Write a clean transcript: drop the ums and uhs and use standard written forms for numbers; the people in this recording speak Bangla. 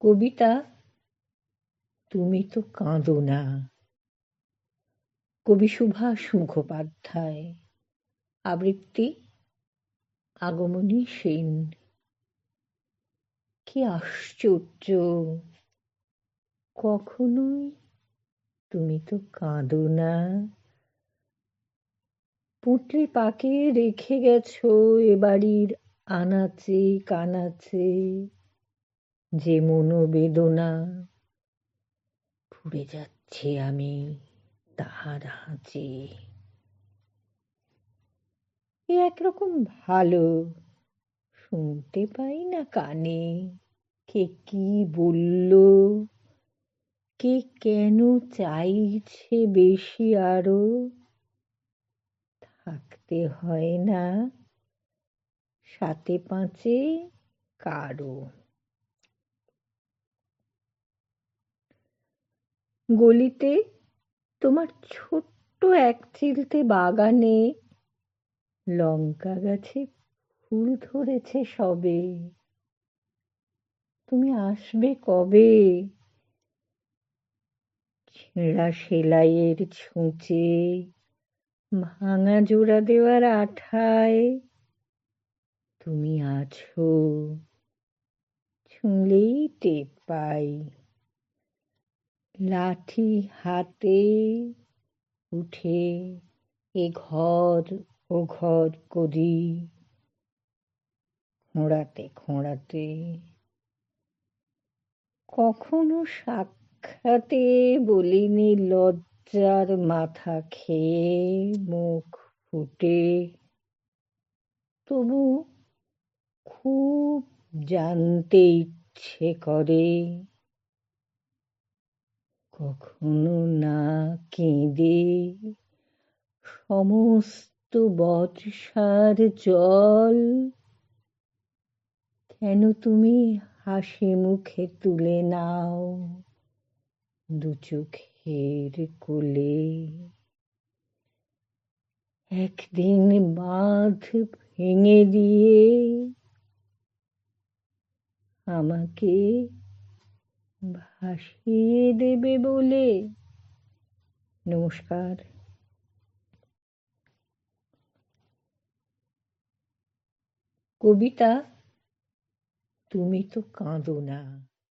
কবিতা তুমি তো কাঁদো না। কবি সুভাষ মুখোপাধ্যায়। আবৃত্তি আগমনী সেন। কি আশ্চর্য! কখনোই তুমি তো কাঁদো না। পুঁটলি পাকে রেখে গেছো এ বাড়ির আনাচে কানাচে যে মনোবেদনা। পুড়ে যাচ্ছে আমি তাহার আঁচে। এ একরকম ভালো, শুনতে পাই না কানে। কে কি বলল, কে কেন চাইছে বেশি আরো। থাকতে হয় না সাতে পাঁচে কারো। গলিতে তোমার ছোট্ট এক চিলতে বাগানে লঙ্কা গাছে ফুল ধরেছে সবে। তুমি আসবে কবে? ছেঁড়া সেলাইয়ের ছুঁচে, ভাঙা জোড়া দেওয়ার আঠায় তুমি আছো, ছুঁলেই টের পাই। লাঠি হাতে উঠে এ ঘর ও ঘর করি, খোঁড়াতে খোঁড়াতে। কখনো সাক্ষাতে বলিনি লজ্জার মাথা খেয়ে মুখ ফুটে। তবু খুব জানতে ইচ্ছে করে। কখনো না কেঁদে সমস্ত বর্ষার জল কেন তুমি হাসি মুখে তুলে নাও দু চোখের কোলে। একদিন বাঁধ ভেঙে দিয়ে আমাকে ভাসিয়ে দেবে বলে। নমস্কার। কবিতা তুমি তো কাঁদো না।